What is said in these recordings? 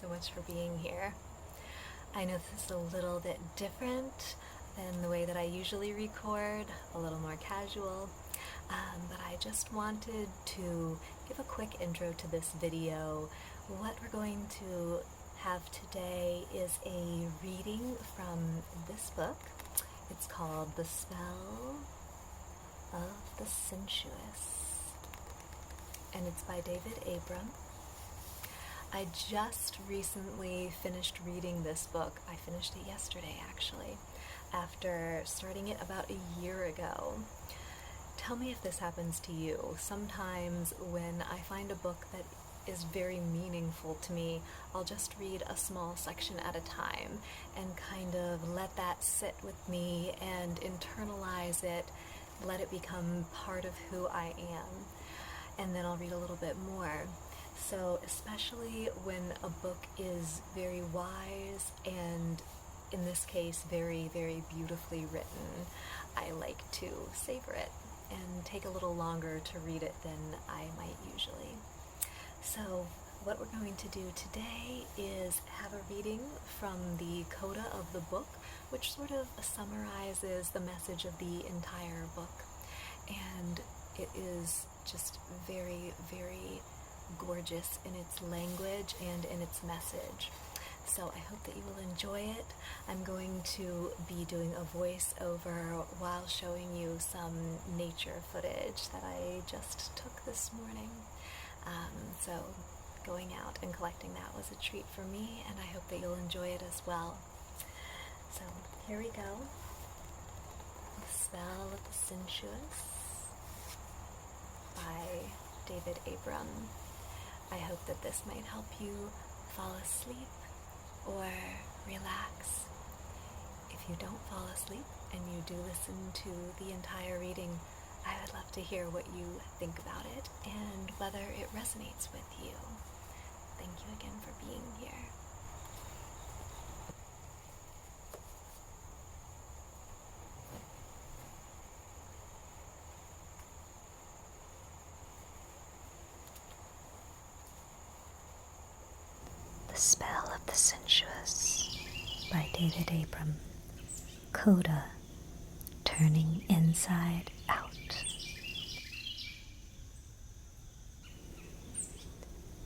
so much for being here. I know this is a little bit different than the way that I usually record, a little more casual, but I just wanted to give a quick intro to this video. What we're going to have today is a reading from this book. It's called The Spell of the Sensuous, and it's by David Abram. I just recently finished reading this book. I finished it yesterday, actually, after starting it about a year ago. Tell me if this happens to you. Sometimes when I find a book that is very meaningful to me, I'll just read a small section at a time and kind of let that sit with me and internalize it, let it become part of who I am, and then I'll read a little bit more. So especially when a book is very wise and, in this case, very, very beautifully written, I like to savor it and take a little longer to read it than I might usually. So what we're going to do today is have a reading from the coda of the book, which sort of summarizes the message of the entire book. And it is just very, very gorgeous in its language and in its message. So I hope that you will enjoy it. I'm going to be doing a voiceover while showing you some nature footage that I just took this morning. So going out and collecting that was a treat for me, and I hope that you'll enjoy it as well. So here we go. The Spell of the Sensuous by David Abram. I hope that this might help you fall asleep or relax. If you don't fall asleep and you do listen to the entire reading, I would love to hear what you think about it and whether it resonates with you. Thank you again for being here. The Spell of the Sensuous by David Abram. Coda, turning inside out.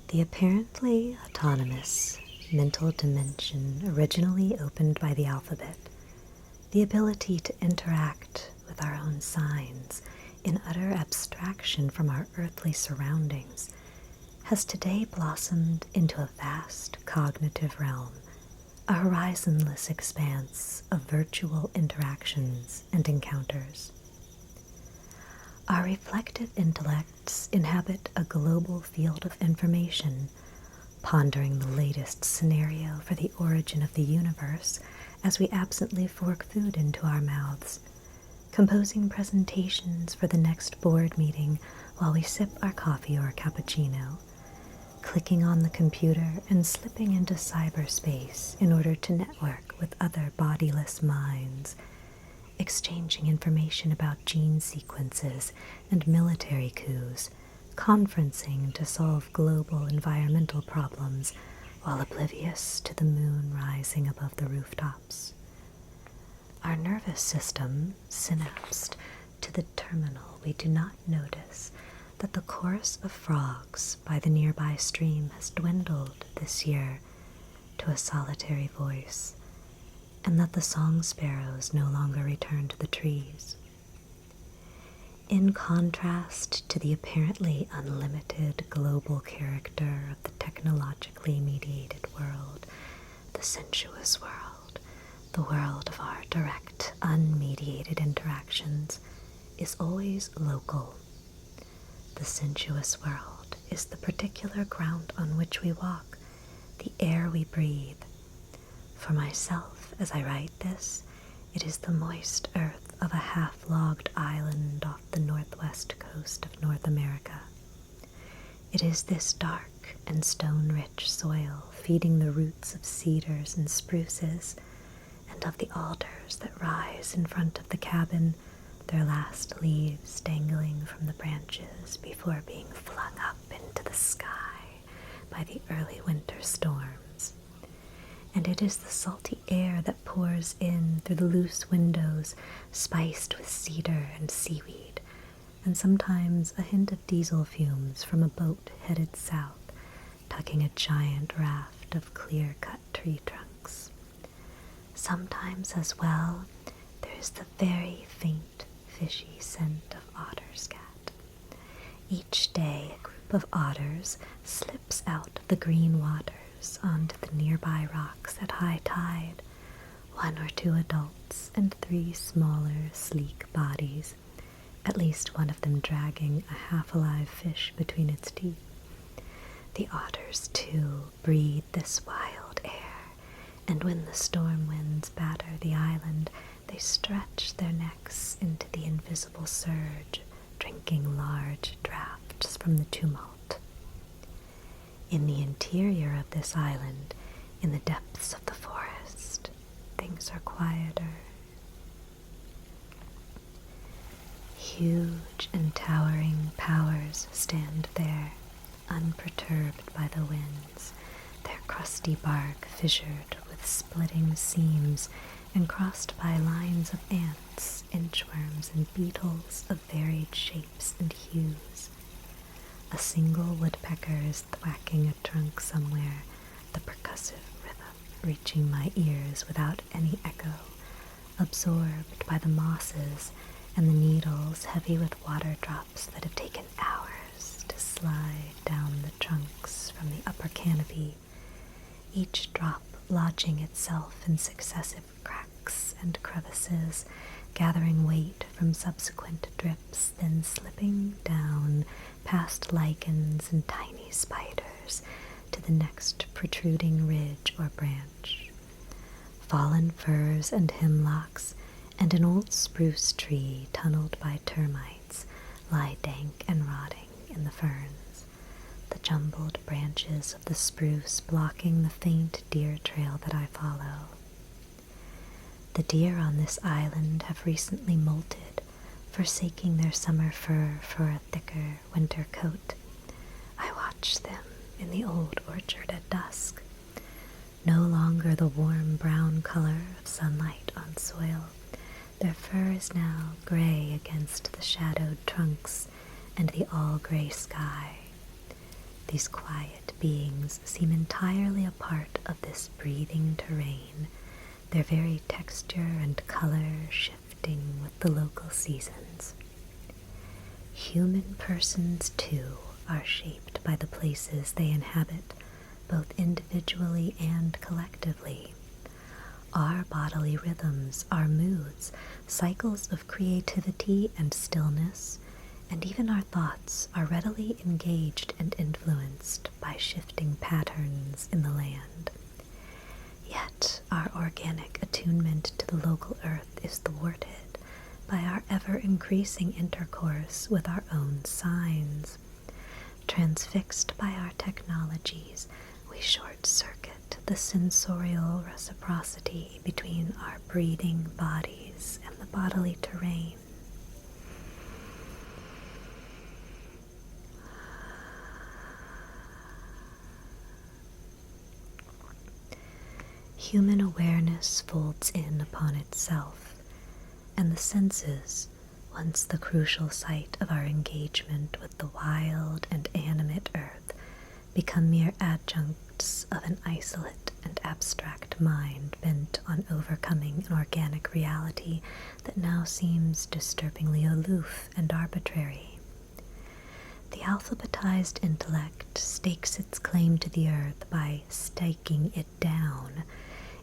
The apparently autonomous mental dimension originally opened by the alphabet, the ability to interact with our own signs in utter abstraction from our earthly surroundings, has today blossomed into a vast cognitive realm, a horizonless expanse of virtual interactions and encounters. Our reflective intellects inhabit a global field of information, pondering the latest scenario for the origin of the universe as we absently fork food into our mouths, composing presentations for the next board meeting while we sip our coffee or cappuccino, clicking on the computer and slipping into cyberspace in order to network with other bodiless minds, exchanging information about gene sequences and military coups, conferencing to solve global environmental problems while oblivious to the moon rising above the rooftops. Our nervous system synapsed to the terminal, we do not notice that the chorus of frogs by the nearby stream has dwindled this year to a solitary voice, and that the song sparrows no longer return to the trees. In contrast to the apparently unlimited global character of the technologically mediated world, the sensuous world, the world of our direct, unmediated interactions, is always local. The sensuous world is the particular ground on which we walk, the air we breathe. For myself, as I write this, it is the moist earth of a half-logged island off the northwest coast of North America. It is this dark and stone-rich soil feeding the roots of cedars and spruces, and of the alders that rise in front of the cabin, their last leaves dangling from the branches before being flung up into the sky by the early winter storms. and it is the salty air that pours in through the loose windows, spiced with cedar and seaweed, and sometimes a hint of diesel fumes from a boat headed south, tugging a giant raft of clear-cut tree trunks. Sometimes as well, there is the very faint, fishy scent of otter's cat. Each day, a group of otters slips out of the green waters onto the nearby rocks at high tide, 1 or 2 adults and 3 smaller, sleek bodies, at least one of them dragging a half-alive fish between its teeth. The otters, too, breathe this wild air, and when the storm winds batter the island, they stretch their necks into the invisible surge, drinking large draughts from the tumult. In the interior of this island, in the depths of the forest, things are quieter. Huge and towering powers stand there, unperturbed by the winds, their crusty bark fissured with splitting seams and crossed by lines of ants, inchworms, and beetles of varied shapes and hues. A single woodpecker is thwacking a trunk somewhere, the percussive rhythm reaching my ears without any echo, absorbed by the mosses and the needles heavy with water drops that have taken hours to slide down the trunks from the upper canopy, each drop lodging itself in successive cracks and crevices, gathering weight from subsequent drips, then slipping down past lichens and tiny spiders to the next protruding ridge or branch. Fallen firs and hemlocks and an old spruce tree tunneled by termites lie dank and rotting in the ferns, the jumbled branches of the spruce blocking the faint deer trail that I follow. The deer on this island have recently molted, forsaking their summer fur for a thicker winter coat. I watch them in the old orchard at dusk, no longer the warm brown color of sunlight on soil. Their fur is now gray against the shadowed trunks and the all-gray sky. These quiet beings seem entirely a part of this breathing terrain, their very texture and color shifting with the local seasons. Human persons, too, are shaped by the places they inhabit, both individually and collectively. Our bodily rhythms, our moods, cycles of creativity and stillness, and even our thoughts are readily engaged and influenced by shifting patterns in the land. Yet our organic attunement to the local earth is thwarted by our ever-increasing intercourse with our own signs. Transfixed by our technologies, we short-circuit the sensorial reciprocity between our breathing bodies and the bodily terrain. Human awareness folds in upon itself, and the senses, once the crucial site of our engagement with the wild and animate earth, become mere adjuncts of an isolate and abstract mind bent on overcoming an organic reality that now seems disturbingly aloof and arbitrary. The alphabetized intellect stakes its claim to the earth by staking it down,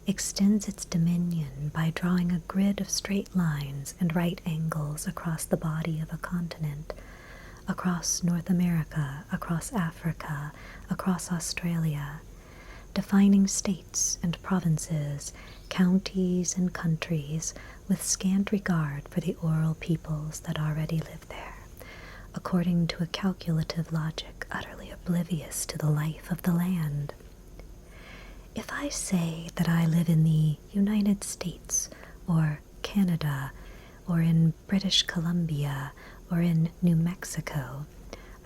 extends its dominion by drawing a grid of straight lines and right angles across the body of a continent, across North America, across Africa, across Australia, defining states and provinces, counties and countries with scant regard for the oral peoples that already live there, according to a calculative logic utterly oblivious to the life of the land. If I say that I live in the United States, or Canada, or in British Columbia, or in New Mexico,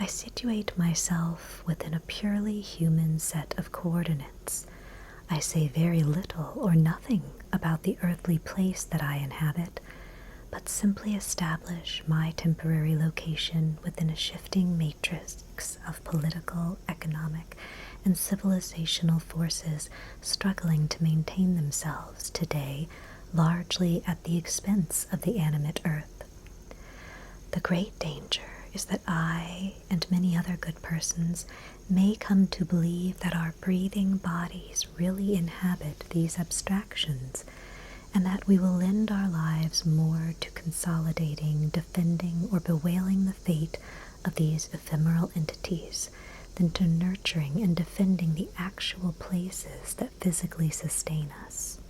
I situate myself within a purely human set of coordinates. I say very little or nothing about the earthly place that I inhabit, but simply establish my temporary location within a shifting matrix of political, economic, and civilizational forces struggling to maintain themselves today, largely at the expense of the animate earth. The great danger is that I and many other good persons may come to believe that our breathing bodies really inhabit these abstractions, and that we will lend our lives more to consolidating, defending, or bewailing the fate of these ephemeral entities than to nurturing and defending the actual places that physically sustain us.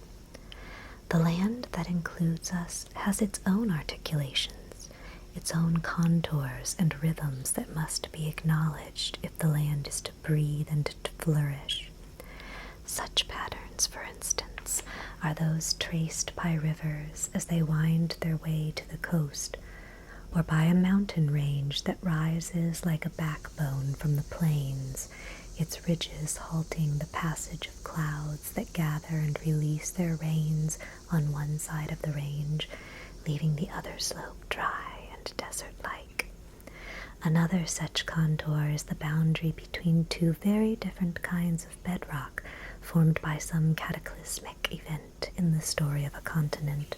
The land that includes us has its own articulations, its own contours and rhythms that must be acknowledged if the land is to breathe and to flourish. Such patterns, for instance, are those traced by rivers as they wind their way to the coast, or by a mountain range that rises like a backbone from the plains, its ridges halting the passage of clouds that gather and release their rains on one side of the range, leaving the other slope dry and desert-like. Another such contour is the boundary between two very different kinds of bedrock formed by some cataclysmic event in the story of a continent,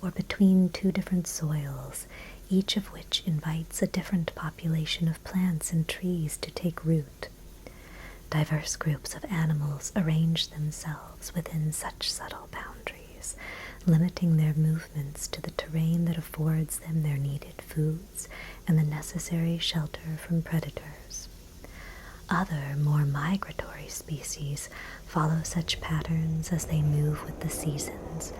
or between two different soils, each of which invites a different population of plants and trees to take root. Diverse groups of animals arrange themselves within such subtle boundaries, limiting their movements to the terrain that affords them their needed foods and the necessary shelter from predators. Other, more migratory species follow such patterns as they move with the seasons,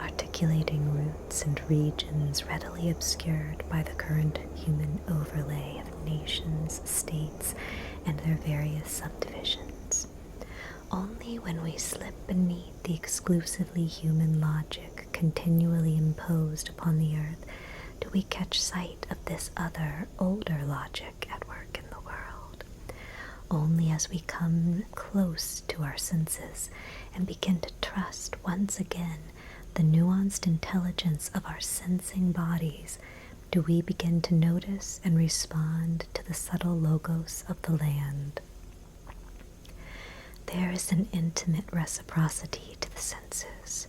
articulating routes and regions readily obscured by the current human overlay of nations, states, and their various subdivisions. Only when we slip beneath the exclusively human logic continually imposed upon the earth do we catch sight of this other, older logic at work in the world. Only as we come close to our senses and begin to trust once again the nuanced intelligence of our sensing bodies do we begin to notice and respond to the subtle logos of the land. There is an intimate reciprocity to the senses.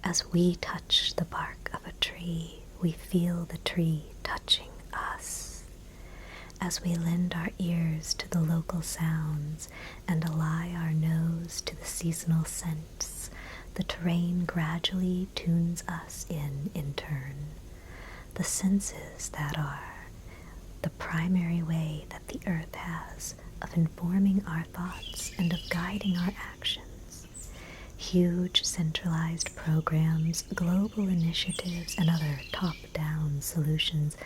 As we touch the bark of a tree, we feel the tree touching us. As we lend our ears to the local sounds and ally our nose to the seasonal scents, the terrain gradually tunes us in turn. The senses that are the primary way that the earth has of informing our thoughts and of guiding our actions. Huge centralized programs, global initiatives, and other top-down solutions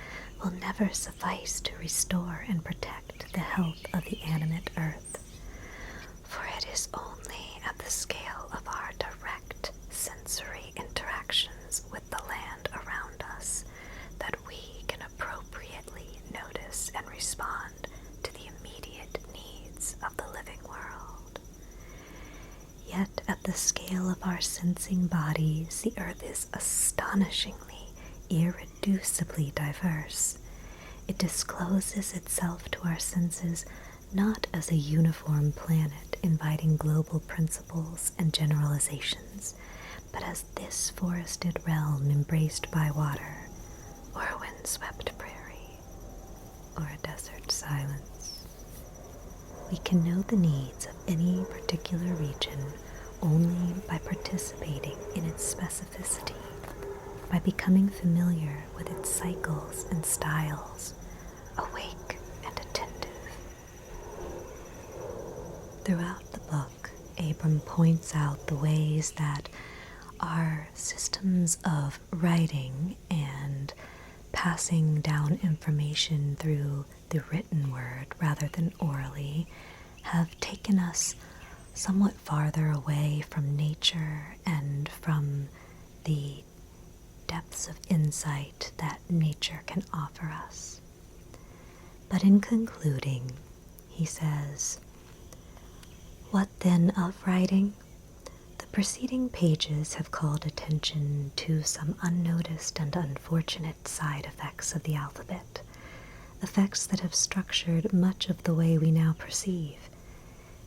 will never suffice to restore and protect the health of the animate earth, for it is only at the scale of our direct sensory interactions with the land around us that we can appropriately notice and respond to the immediate needs of the living world. Yet at the scale of our sensing bodies, the earth is astonishingly, irreducibly diverse. It discloses itself to our senses not as a uniform planet inviting global principles and generalizations, but as this forested realm embraced by water, or a windswept prairie, or a desert silence. We can know the needs of any particular region only by participating in its specificity, by becoming familiar with its cycles and styles, awake and attentive. Throughout the book, Abram points out the ways that our systems of writing and passing down information through the written word rather than orally have taken us somewhat farther away from nature and from the depths of insight that nature can offer us. But in concluding, he says, "What then of writing? The preceding pages have called attention to some unnoticed and unfortunate side effects of the alphabet, effects that have structured much of the way we now perceive.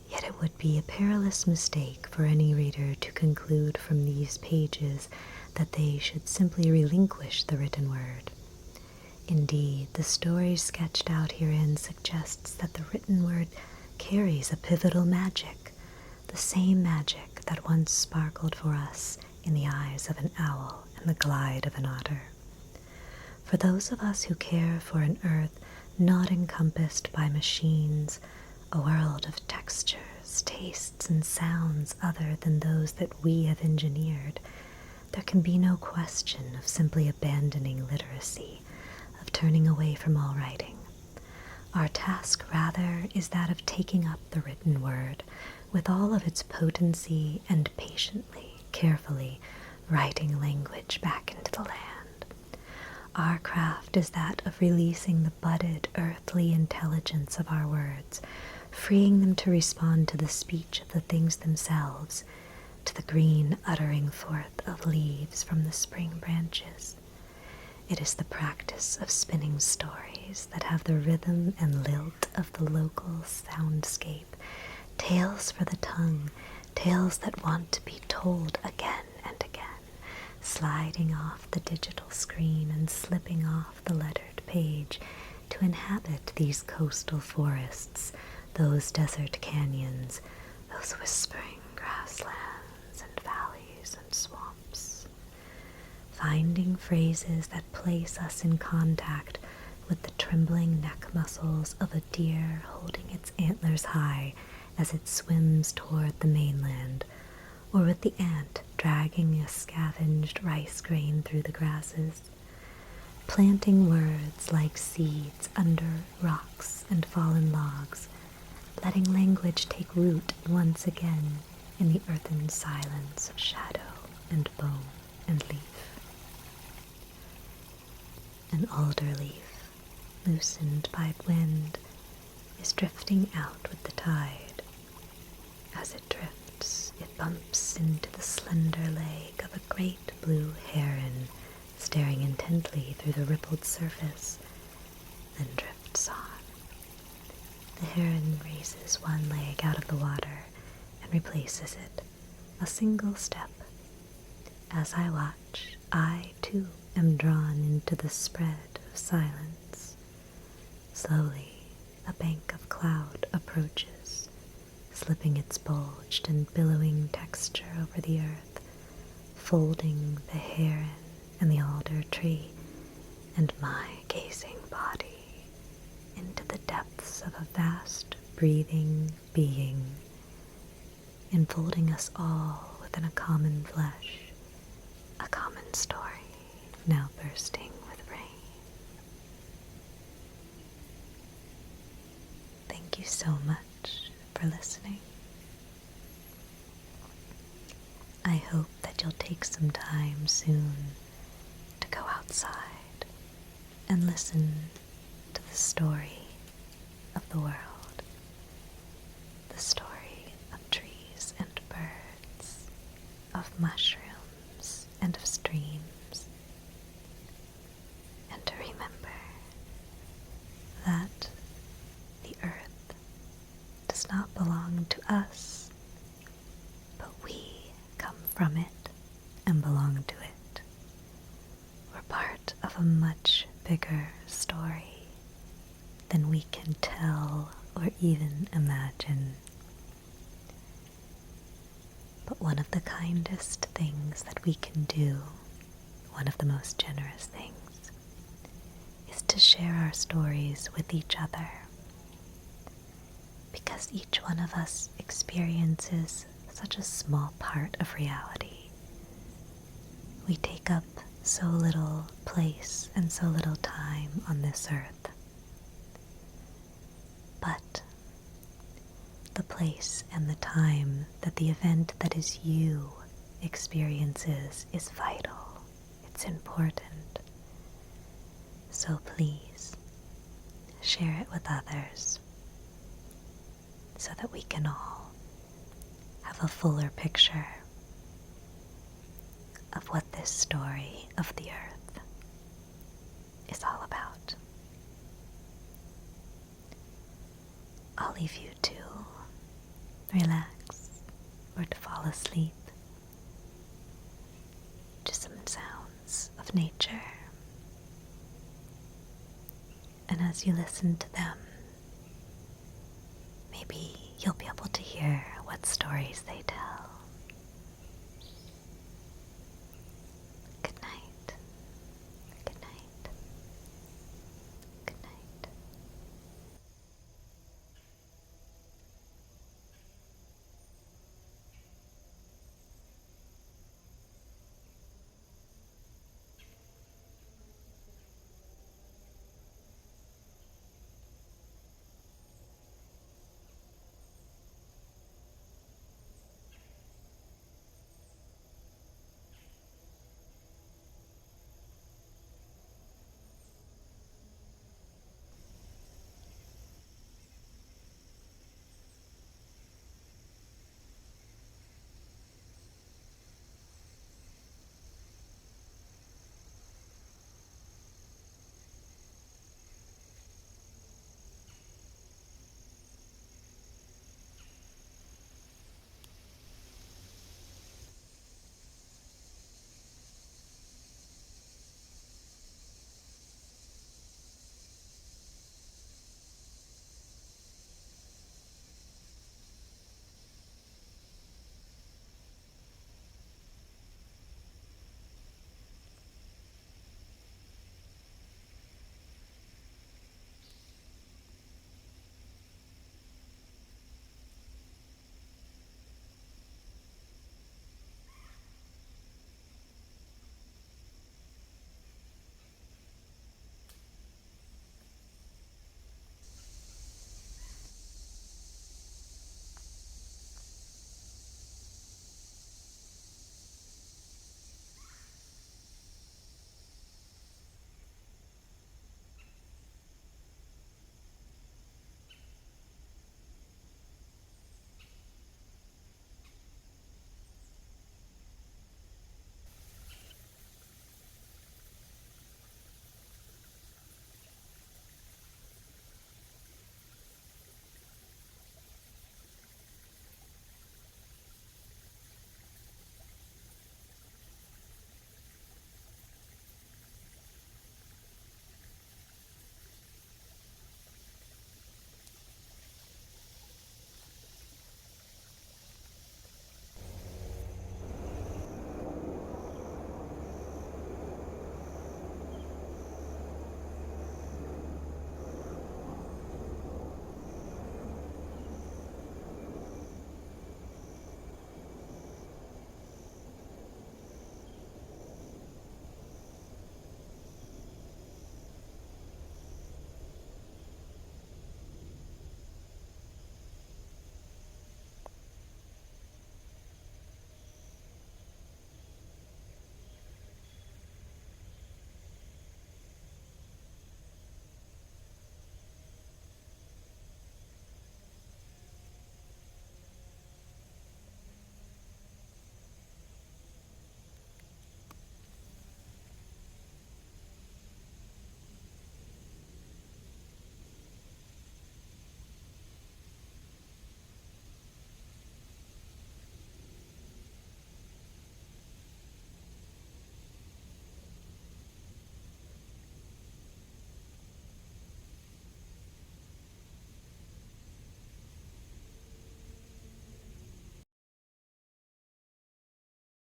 Yet it would be a perilous mistake for any reader to conclude from these pages that they should simply relinquish the written word. Indeed, the story sketched out herein suggests that the written word carries a pivotal magic, the same magic that once sparkled for us in the eyes of an owl and the glide of an otter. For those of us who care for an earth not encompassed by machines, a world of textures, tastes, and sounds other than those that we have engineered, there can be no question of simply abandoning literacy, of turning away from all writing. Our task, rather, is that of taking up the written word with all of its potency and patiently, carefully writing language back into the land. Our craft is that of releasing the budded earthly intelligence of our words, freeing them to respond to the speech of the things themselves, to the green uttering forth of leaves from the spring branches. It is the practice of spinning stories that have the rhythm and lilt of the local soundscape, tales for the tongue, tales that want to be told again and again, sliding off the digital screen and slipping off the lettered page to inhabit these coastal forests, those desert canyons, those whispering grasslands and valleys and swamps, finding phrases that place us in contact with the trembling neck muscles of a deer holding its antlers high as it swims toward the mainland, or with the ant dragging a scavenged rice grain through the grasses, planting words like seeds under rocks and fallen logs, letting language take root once again in the earthen silence of shadow and bone and leaf. An alder leaf, loosened by wind, is drifting out with the tide. As it drifts, it bumps into the slender leg of a great blue heron, staring intently through the rippled surface, then drifts on. The heron raises one leg out of the water and replaces it, a single step. As I watch, I too am drawn into the spread of silence. Slowly, a bank of cloud approaches, slipping its bulged and billowing texture over the earth, folding the heron and the alder tree and my gazing body into the depths of a vast, breathing being, enfolding us all within a common flesh, a common story now bursting with rain. Thank you so much for listening. I hope that you'll take some time soon to go outside and listen to the story of the world, the story of trees and birds, of mushrooms and of streams, and to remember that the earth does not belong to us, but we come from it and belong to it. We're part of a much bigger story than we can tell or even imagine. But one of the kindest things that we can do, one of the most generous things, is to share our stories with each other. Because each one of us experiences such a small part of reality. We take up so little place and so little time on this earth. But the place and the time that the event that is you experiences is vital. It's important. So please share it with others so that we can all have a fuller picture of what this story of the earth is all about. I'll leave you to relax or to fall asleep to some sounds of nature. And as you listen to them, maybe you'll be able to hear what stories they tell.